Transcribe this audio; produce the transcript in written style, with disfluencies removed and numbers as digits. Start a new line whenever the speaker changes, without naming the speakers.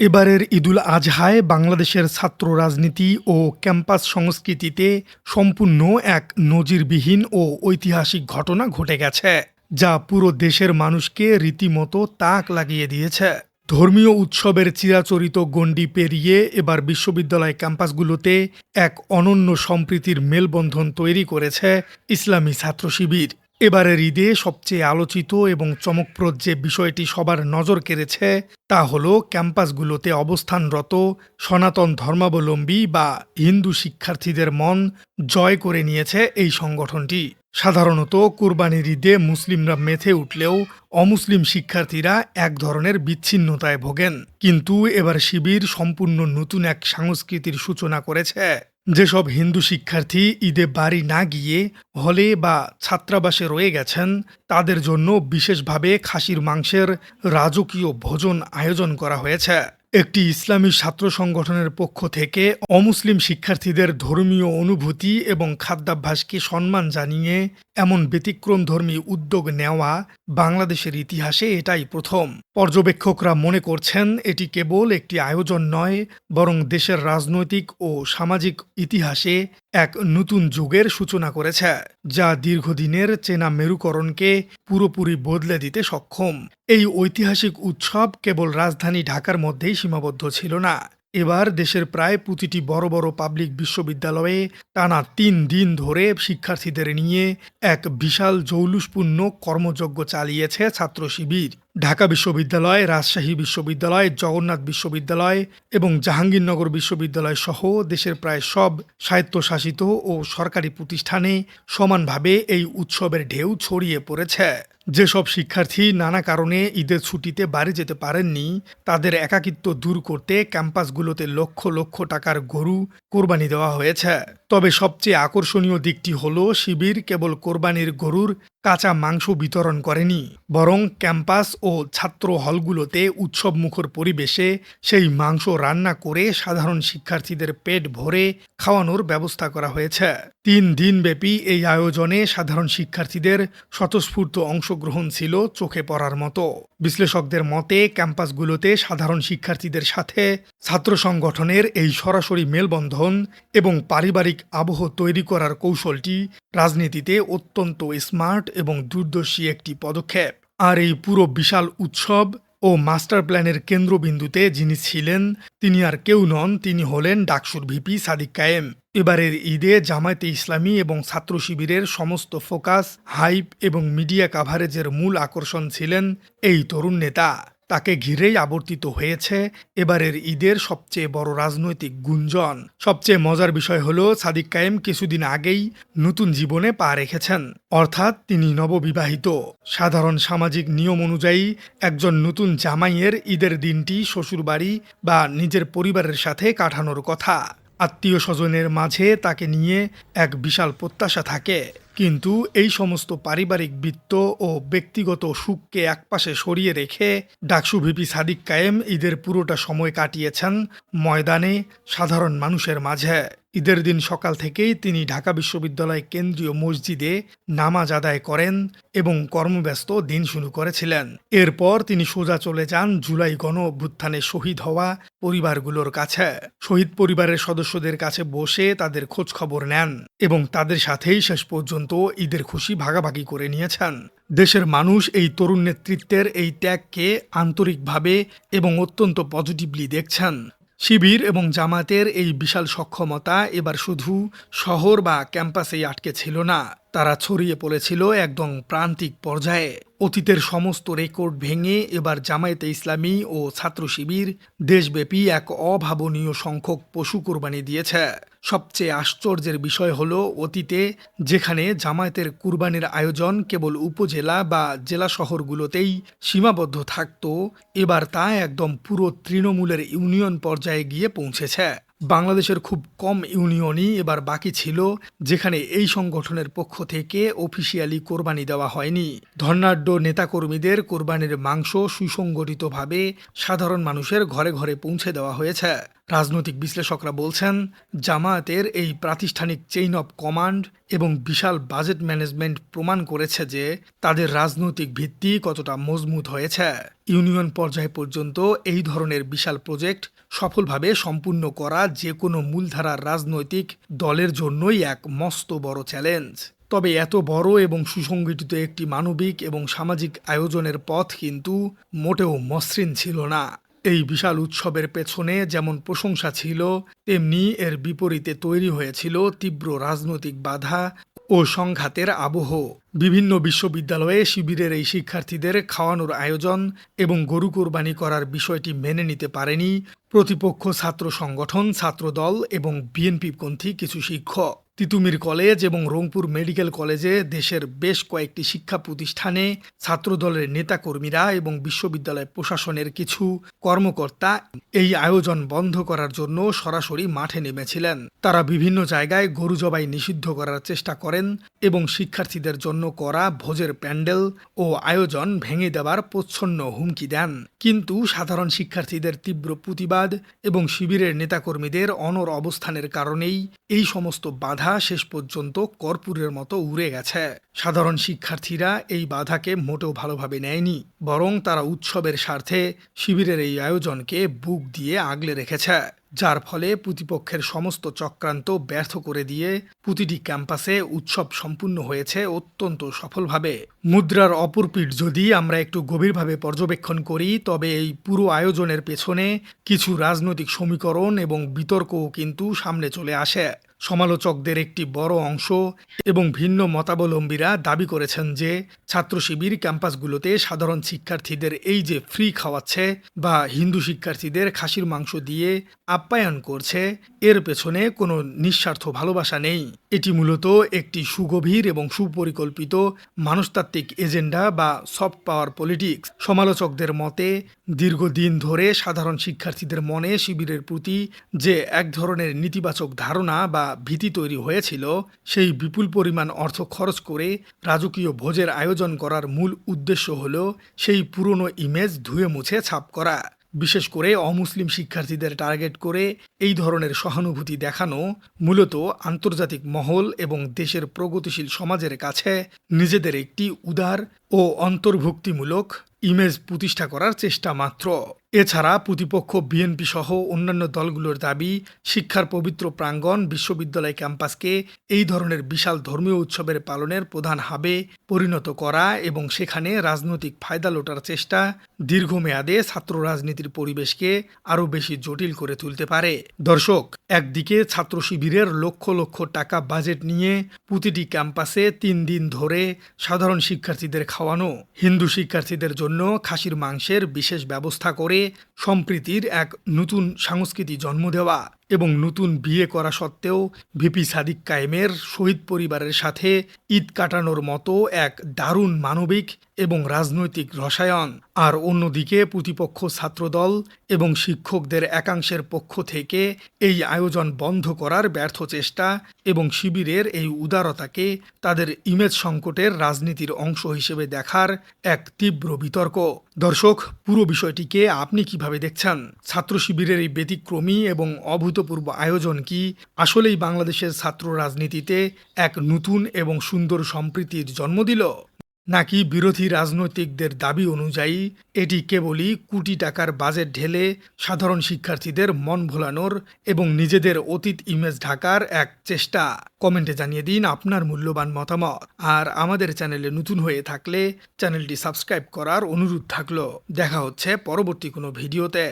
এবারের ঈদুল আজহায় বাংলাদেশের ছাত্র রাজনীতি ও ক্যাম্পাস সংস্কৃতিতে সম্পূর্ণ এক নজিরবিহীন ও ঐতিহাসিক ঘটনা ঘটে গেছে, যা পুরো দেশের মানুষকে রীতিমতো তাক লাগিয়ে দিয়েছে। ধর্মীয় উৎসবের চিরাচরিত গণ্ডি পেরিয়ে এবার বিশ্ববিদ্যালয় ক্যাম্পাসগুলোতে এক অনন্য সম্প্রীতির মেলবন্ধন তৈরি করেছে ইসলামী ছাত্র শিবির। এবারের ঈদে সবচেয়ে আলোচিত এবং চমকপ্রদ যে বিষয়টি সবার নজর কেড়েছে তা হল ক্যাম্পাসগুলোতে অবস্থানরত সনাতন ধর্মাবলম্বী বা হিন্দু শিক্ষার্থীদের মন জয় করে নিয়েছে এই সংগঠনটি। সাধারণত কুরবানির ঈদে মুসলিমরা মেতে উঠলেও অমুসলিম শিক্ষার্থীরা এক ধরনের বিচ্ছিন্নতায় ভোগেন, কিন্তু এবার শিবির সম্পূর্ণ নতুন এক সংস্কৃতির সূচনা করেছে। যেসব হিন্দু শিক্ষার্থী ঈদে বাড়ি না গিয়ে হলে বা ছাত্রাবাসে রয়ে গেছেন, তাদের জন্য বিশেষভাবে খাসির মাংসের রাজকীয় ভোজন আয়োজন করা হয়েছে। একটি ইসলামী ছাত্র সংগঠনের পক্ষ থেকে অমুসলিম শিক্ষার্থীদের ধর্মীয় অনুভূতি এবং খাদ্যাভ্যাসকে সম্মান জানিয়ে এমন ব্যতিক্রমধর্মী উদ্যোগ নেওয়া বাংলাদেশের ইতিহাসে এটাই প্রথম। পর্যবেক্ষকরা মনে করছেন এটি কেবল একটি আয়োজন নয়, বরং দেশের রাজনৈতিক ও সামাজিক ইতিহাসে এক নতুন যুগের সূচনা করেছে, যা দীর্ঘদিনের চেনা মেরুকরণকে পুরোপুরি বদলে দিতে সক্ষম। এই ঐতিহাসিক উৎসব কেবল রাজধানী ঢাকার মধ্যেই সীমাবদ্ধ ছিল না। এবার দেশের প্রায় প্রতিটি বড় বড় পাবলিক বিশ্ববিদ্যালয়ে টানা ৩ দিন ধরে শিক্ষার্থীদের নিয়ে এক বিশাল জৌলুসপূর্ণ কর্মযজ্ঞ চালিয়েছে ছাত্র শিবির। ঢাকা বিশ্ববিদ্যালয়, রাজশাহী বিশ্ববিদ্যালয়, জগন্নাথ বিশ্ববিদ্যালয় এবং জাহাঙ্গীরনগর বিশ্ববিদ্যালয় সহ দেশের প্রায় সব স্বায়ত্তশাসিত ও সরকারি প্রতিষ্ঠানে সমানভাবে এই উৎসবের ঢেউ ছড়িয়ে পড়েছে। যেসব শিক্ষার্থী নানা কারণে ঈদের ছুটিতে বাড়ি যেতে পারেননি, তাদের একাকিত্ব দূর করতে ক্যাম্পাসগুলোতে লক্ষ লক্ষ টাকার গরু কোরবানি দেওয়া হয়েছে। তবে সবচেয়ে আকর্ষণীয় দিকটি হলো শিবির কেবল কোরবানির গরুর কাঁচা মাংস বিতরণ করেনি, বরং ক্যাম্পাস ও ছাত্র হলগুলোতে উৎসবমুখর পরিবেশে সেই মাংস রান্না করে সাধারণ শিক্ষার্থীদের পেট ভরে খাওয়ানোর ব্যবস্থা করা হয়েছে। ৩ দিনব্যাপী এই আয়োজনে সাধারণ শিক্ষার্থীদের স্বতঃস্ফূর্ত অংশগ্রহণ ছিল চোখে পড়ার মতো। বিশ্লেষকদের মতে ক্যাম্পাসগুলোতে সাধারণ শিক্ষার্থীদের সাথে ছাত্র সংগঠনের এই সরাসরি মেলবন্ধন এবং পারিবারিক আবহ তৈরি করার কৌশলটি রাজনীতিতে অত্যন্ত স্মার্ট এবং দূরদর্শী একটি পদক্ষেপ। আর এই পুরো বিশাল উৎসব ও মাস্টার প্ল্যানের কেন্দ্রবিন্দুতে যিনি ছিলেন, তিনি আর কেউ নন, তিনি হলেন ডাকসুর ভিপি সাদিক কায়েম। এবারের ঈদে জামায়াতে ইসলামী এবং ছাত্র শিবিরের সমস্ত ফোকাস, হাইপ এবং মিডিয়া কাভারেজের মূল আকর্ষণ ছিলেন এই তরুণ নেতা। তাকে ঘিরেই আবর্তিত হয়েছে এবারের ঈদের সবচেয়ে বড় রাজনৈতিক গুঞ্জন। সবচেয়ে মজার বিষয় হলো সাদিক কায়েম কিছুদিন আগেই নতুন জীবনে পা রেখেছেন, অর্থাৎ তিনি নববিবাহিত। সাধারণ সামাজিক নিয়ম অনুযায়ী একজন নতুন জামাইয়ের ঈদের দিনটি শ্বশুরবাড়ি বা নিজের পরিবারের সাথে কাটানোর কথা। আত্মীয় স্বজনের মাঝে তাকে নিয়ে এক বিশাল প্রত্যাশা থাকে, কিন্তু এই সমস্ত পারিবারিক বৃত্ত ও ব্যক্তিগত সুখকে একপাশে সরিয়ে রেখে ডাকসু ভিপি সাদিক কায়েম ঈদের পুরোটা সময় কাটিয়েছেন ময়দানে, সাধারণ মানুষের মাঝে। ঈদের দিন সকাল থেকেই তিনি ঢাকা বিশ্ববিদ্যালয় কেন্দ্রীয় মসজিদে নামাজ আদায় করেন এবং কর্মব্যস্ত দিন শুরু করেছিলেন। এরপর তিনি সোজা চলে যান জুলাই গণ অভ্যুত্থানে শহীদ হওয়া পরিবারগুলোর কাছে। শহীদ পরিবারের সদস্যদের কাছে বসে তাদের খোঁজ খবর নেন এবং তাদের সাথেই শেষ পর্যন্ত ঈদের খুশি ভাগাভাগি করে নিয়েছেন। দেশের মানুষ এই তরুণ নেতৃত্বের এই ত্যাগকে আন্তরিকভাবে এবং অত্যন্ত পজিটিভলি দেখছেন। শিবির এবং জামায়াতের এই বিশাল সক্ষমতা এবার শুধু শহর বা ক্যাম্পাসেই আটকে ছিল না, তারা ছড়িয়ে পড়েছিল একদম প্রান্তিক পর্যায়ে। অতীতের সমস্ত রেকর্ড ভেঙে এবার জামায়াতে ইসলামী ও ছাত্র শিবির দেশব্যাপী এক অভাবনীয় সংখ্যক পশু কোরবানি দিয়েছে। সবচেয়ে আশ্চর্যের বিষয় হলো, অতীতে যেখানে জামায়াতের কুরবানির আয়োজন কেবল উপজেলা বা জেলা শহরগুলোতেই সীমাবদ্ধ থাকত, এবার তা একদম পুরো তৃণমূলের ইউনিয়ন পর্যায়ে গিয়ে পৌঁছেছে। বাংলাদেশের খুব কম ইউনিয়নই এবার বাকি ছিল যেখানে এই সংগঠনের পক্ষ থেকে অফিসিয়ালি কোরবানি দেওয়া হয়নি। ধর্নাঢ্য নেতাকর্মীদের কোরবানির মাংস সুসংগঠিতভাবে সাধারণ মানুষের ঘরে ঘরে পৌঁছে দেওয়া হয়েছে। রাজনৈতিক বিশ্লেষকরা বলছেন, জামায়াতের এই প্রাতিষ্ঠানিক চেইন অব কমান্ড এবং বিশাল বাজেট ম্যানেজমেন্ট প্রমাণ করেছে যে তাদের রাজনৈতিক ভিত্তি কতটা মজবুত হয়েছে। ইউনিয়ন পর্যায় পর্যন্ত এই ধরনের বিশাল প্রজেক্ট সফলভাবে সম্পূর্ণ করা যে কোনো মূলধারার রাজনৈতিক দলের জন্যই এক মস্ত বড় চ্যালেঞ্জ। তবে এত বড় এবং সুসংগঠিত একটি মানবিক এবং সামাজিক আয়োজনের পথ কিন্তু মোটেও মসৃণ ছিল না। এই বিশাল উৎসবের পেছনে যেমন প্রশংসা ছিল, তেমনি এর বিপরীতে তৈরি হয়েছিল তীব্র রাজনৈতিক বাধা ও সংঘাতের আবহ। বিভিন্ন বিশ্ববিদ্যালয়ে শিবিরের এই শিক্ষার্থীদের খাওয়ানোর আয়োজন এবং গরু কোরবানি করার বিষয়টি মেনে নিতে পারেনি প্রতিপক্ষ ছাত্র সংগঠন, ছাত্রদল এবং বিএনপিপন্থী কিছু শিক্ষক। তিতুমির কলেজ এবং রংপুর মেডিকেল কলেজে দেশের বেশ কয়েকটি শিক্ষা প্রতিষ্ঠানে ছাত্রদলের নেতাকর্মীরা এবং বিশ্ববিদ্যালয় প্রশাসনের কিছু কর্মকর্তা এই আয়োজন বন্ধ করার জন্য সরাসরি মাঠে নেমেছিলেন। তারা বিভিন্ন জায়গায় গরু জবাই নিষিদ্ধ করার চেষ্টা করেন এবং শিক্ষার্থীদের জন্য করা ভোজের প্যান্ডেল ও আয়োজন ভেঙে দেওয়ার প্রচ্ছন্ন হুমকি দেন। কিন্তু সাধারণ শিক্ষার্থীদের তীব্র প্রতিবাদ এবং শিবিরের নেতাকর্মীদের অনড় অবস্থানের কারণেই এই সমস্ত বাধা শেষ পর্যন্ত কর্পূরের মতো উড়ে গেছে। সাধারণ শিক্ষার্থীরা এই বাধাকে মোটেও ভালোভাবে নেয়নি, বরং তারা উৎসবের স্বার্থে শিবিরের এই আয়োজনকে বুক দিয়ে আগলে রেখেছে, যার ফলে প্রতিপক্ষের সমস্ত চক্রান্ত ব্যর্থ করে দিয়ে প্রতিটি ক্যাম্পাসে উৎসব সম্পূর্ণ হয়েছে অত্যন্ত সফলভাবে। মুদ্রার অপর পিঠ যদি আমরা একটু গভীরভাবে পর্যবেক্ষণ করি, তবে এই পুরো আয়োজনের পেছনে কিছু রাজনৈতিক সমীকরণ এবং বিতর্কও কিন্তু সামনে চলে আসে। সমালোচকদের একটি বড় অংশ এবং ভিন্ন মতাবলম্বীরা দাবি করেছেন যে ছাত্র শিবির ক্যাম্পাসগুলোতে সাধারণ শিক্ষার্থীদের এই যে ফ্রি খাওয়াচ্ছে বা হিন্দু শিক্ষার্থীদের খাসির মাংস দিয়ে আপ্যায়ন করছে, এর পেছনে কোনো নিঃস্বার্থ ভালোবাসা নেই। এটি মূলত একটি সুগভীর এবং সুপরিকল্পিত মানুষতাত্ত্বিক এজেন্ডা বা সফট পাওয়ার পলিটিক্স। সমালোচকদের মতে দীর্ঘদিন ধরে সাধারণ শিক্ষার্থীদের মনে শিবিরের প্রতি যে এক ধরনের নেতিবাচক ধারণা বা ভীতি তৈরি হয়েছিল, সেই বিপুল পরিমাণ অর্থ খরচ করে রাজকীয় ভোজের আয়োজন করার মূল উদ্দেশ্য হল সেই পুরনো ইমেজ ধুয়ে মুছে ছাপ করা। বিশেষ করে অমুসলিম শিক্ষার্থীদের টার্গেট করে এই ধরনের সহানুভূতি দেখানো মূলত আন্তর্জাতিক মহল এবং দেশের প্রগতিশীল সমাজের কাছে নিজেদের একটি উদার ও অন্তর্ভুক্তিমূলক ইমেজ প্রতিষ্ঠা করার চেষ্টা মাত্র। এছাড়া প্রতিপক্ষ বিএনপি সহ অন্যান্য দলগুলোর দাবি, শিক্ষার পবিত্র প্রাঙ্গণ বিশ্ববিদ্যালয় ক্যাম্পাসকে এই ধরনের বিশাল ধর্মীয় উৎসবের পালনের প্রধান হাবে পরিণত করা এবং সেখানে রাজনৈতিক ফায়দা লোটার চেষ্টা দীর্ঘমেয়াদে ছাত্র রাজনীতির পরিবেশকে আরও বেশি জটিল করে তুলতে পারে। দর্শক, একদিকে ছাত্র শিবিরের লক্ষ লক্ষ টাকা বাজেট নিয়ে প্রতিটি ক্যাম্পাসে 3 দিন ধরে সাধারণ শিক্ষার্থীদের খাওয়ানো, হিন্দু শিক্ষার্থীদের জন্য খাসির মাংসের বিশেষ ব্যবস্থা করে সম্প্রীতির এক নতুন সংস্কৃতি জন্ম দেওয়া এবং নতুন বিয়ে করা সত্ত্বেও ভিপি সাদিক কায়েমের শহীদ পরিবারের সাথে ঈদ কাটানোর মতো এক দারুণ মানবিক এবং রাজনৈতিক রসায়ন। আর অন্যদিকে প্রতিপক্ষ ছাত্রদল এবং শিক্ষকদের একাংশের পক্ষ থেকে এই আয়োজন বন্ধ করার ব্যর্থ চেষ্টা এবং শিবিরের এই উদারতাকে তাদের ইমেজ সংকটের রাজনীতির অংশ হিসেবে দেখার এক তীব্র বিতর্ক। দর্শক, পুরো বিষয়টিকে আপনি কিভাবে দেখছেন? ছাত্র শিবিরের এই ব্যতিক্রমী এবং অভূতপূর্ব আয়োজন কি আসলেই বাংলাদেশের ছাত্র রাজনীতিতে এক নতুন এবং সুন্দর সম্প্রীতির জন্ম দিল, নাকি বিরোধী রাজনৈতিকদের দাবি অনুযায়ী এটি কেবলই কোটি টাকার বাজেট ঢেলে সাধারণ শিক্ষার্থীদের মন ভোলানোর এবং নিজেদের অতীত ইমেজ ঢাকার এক চেষ্টা? কমেন্টে জানিয়ে দিন আপনার মূল্যবান মতামত। আর আমাদের চ্যানেলে নতুন হয়ে থাকলে চ্যানেলটি সাবস্ক্রাইব করার অনুরোধ থাকলো। দেখা হচ্ছে পরবর্তী কোনো ভিডিওতে।